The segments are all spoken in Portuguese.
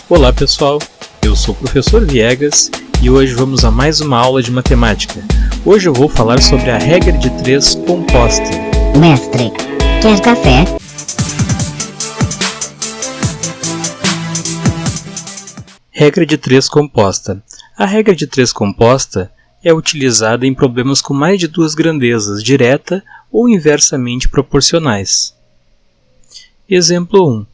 Olá pessoal, eu sou o professor Viegas e hoje vamos a mais uma aula de matemática. Hoje eu vou falar sobre a regra de 3 composta. Mestre, quer café? Regra de 3 composta. A regra de 3 composta é utilizada em problemas com mais de duas grandezas, direta ou inversamente proporcionais. Exemplo 1.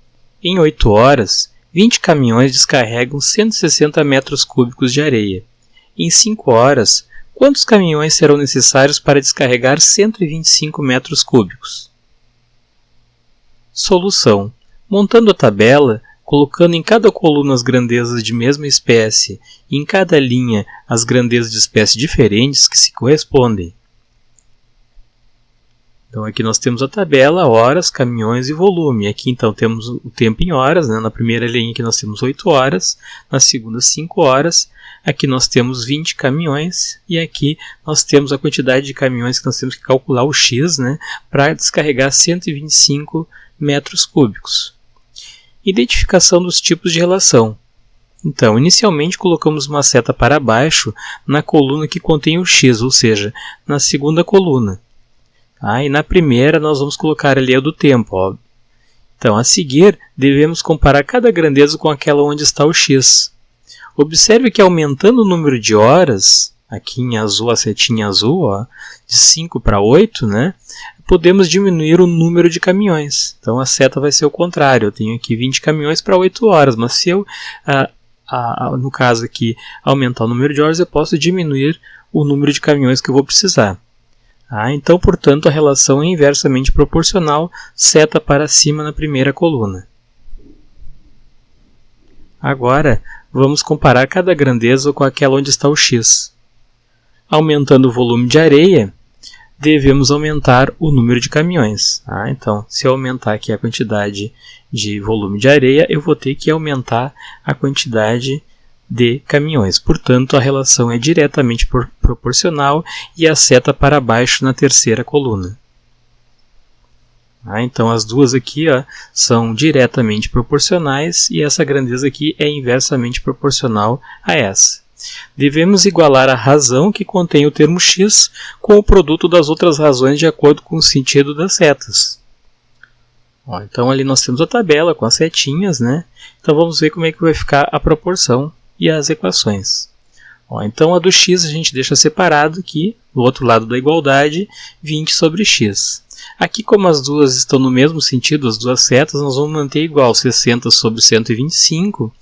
Em 8 horas, 20 caminhões descarregam 160 metros cúbicos de areia. Em 5 horas, quantos caminhões serão necessários para descarregar 125 metros cúbicos? Solução. Montando a tabela, colocando em cada coluna as grandezas de mesma espécie e em cada linha as grandezas de espécies diferentes que se correspondem. Então aqui nós temos a tabela, horas, caminhões e volume. Aqui então temos o tempo em horas, né? Na primeira linha aqui nós temos 8 horas, na segunda 5 horas, aqui nós temos 20 caminhões e aqui nós temos a quantidade de caminhões que nós temos que calcular o X, né? Para descarregar 125 metros cúbicos. Identificação dos tipos de relação. Então, inicialmente colocamos uma seta para baixo na coluna que contém o X, ou seja, na segunda coluna. E na primeira nós vamos colocar ali a do tempo. Ó. Então, a seguir, devemos comparar cada grandeza com aquela onde está o X. Observe que aumentando o número de horas, aqui em azul, a setinha azul, ó, de 5 para 8, né, podemos diminuir o número de caminhões. Então, a seta vai ser o contrário. Eu tenho aqui 20 caminhões para 8 horas, mas se eu, no caso aqui, aumentar o número de horas, eu posso diminuir o número de caminhões que eu vou precisar. Então, portanto, a relação é inversamente proporcional, seta para cima na primeira coluna. Agora, vamos comparar cada grandeza com aquela onde está o X. Aumentando o volume de areia, devemos aumentar o número de caminhões. Então, se eu aumentar aqui a quantidade de volume de areia, eu vou ter que aumentar a quantidade de caminhões. Portanto, a relação é diretamente proporcional e a seta para baixo na terceira coluna. Então, as duas aqui são diretamente proporcionais e essa grandeza aqui é inversamente proporcional a essa. Devemos igualar a razão que contém o termo x com o produto das outras razões de acordo com o sentido das setas. Então, ali nós temos a tabela com as setinhas, né? Então, vamos ver como é que vai ficar a proporção e as equações. Então, a do x a gente deixa separado aqui, do outro lado da igualdade, 20 sobre x. Aqui, como as duas estão no mesmo sentido, as duas setas, nós vamos manter igual 60 sobre 125.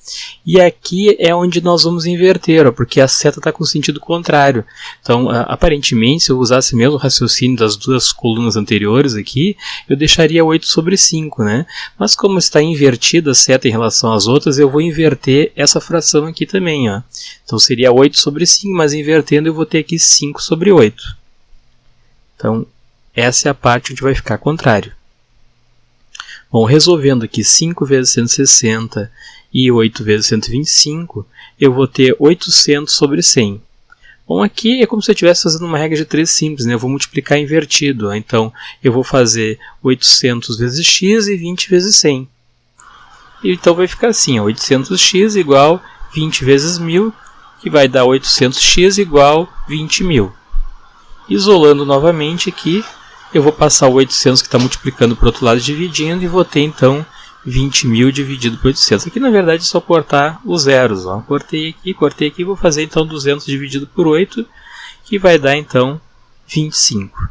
E aqui é onde nós vamos inverter, porque a seta está com sentido contrário. Então, aparentemente, se eu usasse mesmo o raciocínio das duas colunas anteriores aqui, eu deixaria 8 sobre 5, né? Mas como está invertida a seta em relação às outras, eu vou inverter essa fração aqui também. Então, seria 8 sobre 5, mas invertendo eu vou ter aqui 5 sobre 8. Então, essa é a parte onde vai ficar contrário. Bom, resolvendo aqui 5 vezes 160 e 8 vezes 125, eu vou ter 800 sobre 100. Bom, aqui é como se eu estivesse fazendo uma regra de 3 simples, né? Eu vou multiplicar invertido. Então, eu vou fazer 800 vezes x e 20 vezes 100. Então, vai ficar assim, 800x igual 20 vezes 1000, que vai dar 800x igual 20.000. Isolando novamente aqui, eu vou passar o 800 que está multiplicando para o outro lado dividindo e vou ter então 20.000 dividido por 800. Aqui na verdade é só cortar os zeros. Cortei aqui, vou fazer então 200 dividido por 8, que vai dar então 25.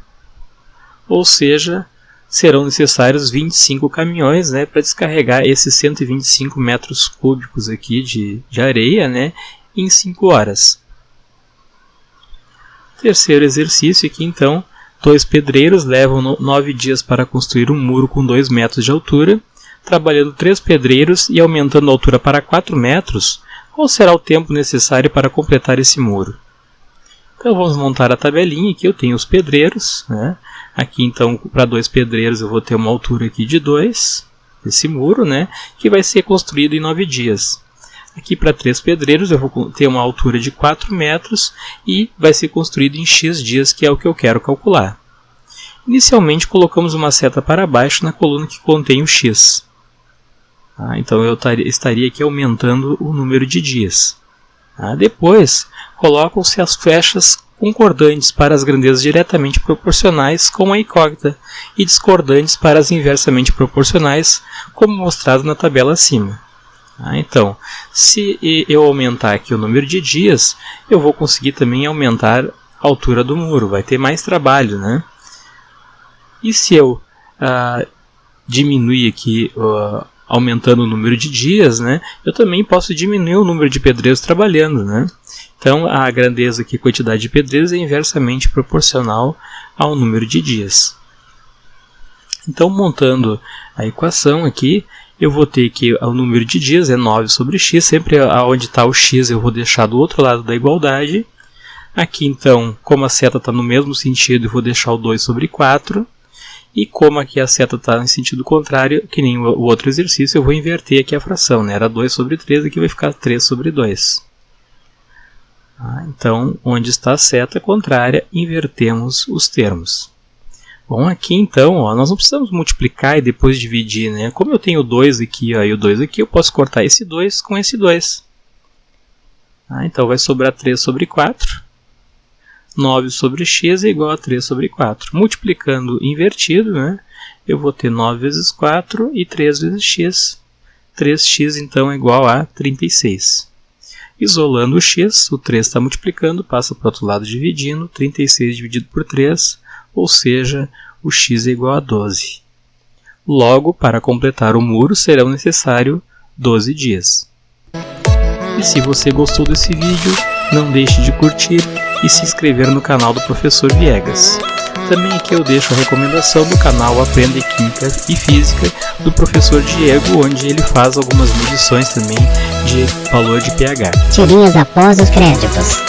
Ou seja, serão necessários 25 caminhões, né, para descarregar esses 125 metros cúbicos aqui de areia, né, em 5 horas. Terceiro exercício aqui então. 2 pedreiros levam 9 dias para construir um muro com 2 metros de altura. Trabalhando 3 pedreiros e aumentando a altura para 4 metros, qual será o tempo necessário para completar esse muro? Então vamos montar a tabelinha. Aqui eu tenho os pedreiros, né? Aqui então para 2 pedreiros eu vou ter uma altura aqui de 2, esse muro, né? Que vai ser construído em 9 dias. Aqui para 3 pedreiros eu vou ter uma altura de 4 metros e vai ser construído em x dias, que é o que eu quero calcular. Inicialmente colocamos uma seta para baixo na coluna que contém o x. Então eu estaria aqui aumentando o número de dias. Depois, colocam-se as flechas concordantes para as grandezas diretamente proporcionais com a incógnita e discordantes para as inversamente proporcionais, como mostrado na tabela acima. Então, se eu aumentar aqui o número de dias, eu vou conseguir também aumentar a altura do muro, vai ter mais trabalho, né? E se eu diminuir aqui, aumentando o número de dias, né, eu também posso diminuir o número de pedreiros trabalhando, né? Então, a grandeza aqui, quantidade de pedreiros, é inversamente proporcional ao número de dias. Então, montando a equação aqui, eu vou ter que o número de dias é 9 sobre x, sempre onde está o x eu vou deixar do outro lado da igualdade. Aqui, então, como a seta está no mesmo sentido, eu vou deixar o 2 sobre 4. E como aqui a seta está em sentido contrário, que nem o outro exercício, eu vou inverter aqui a fração, né? Era 2 sobre 3, aqui vai ficar 3 sobre 2. Então, onde está a seta contrária, invertemos os termos. Bom, aqui então, nós não precisamos multiplicar e depois dividir, né? Como eu tenho 2 aqui e o 2 aqui, eu posso cortar esse 2 com esse 2. Então, vai sobrar 3 sobre 4. 9 sobre x é igual a 3 sobre 4. Multiplicando invertido, né, eu vou ter 9 vezes 4 e 3 vezes x. 3x então é igual a 36. Isolando o x, o 3 está multiplicando, passa para o outro lado dividindo. 36 dividido por 3, ou seja, o x é igual a 12. Logo, para completar o muro, serão necessários 12 dias. E se você gostou desse vídeo, não deixe de curtir e se inscrever no canal do Professor Viegas. Também aqui eu deixo a recomendação do canal Aprenda Química e Física do Professor Diego, onde ele faz algumas medições também de valor de pH. Tirinhas após os créditos.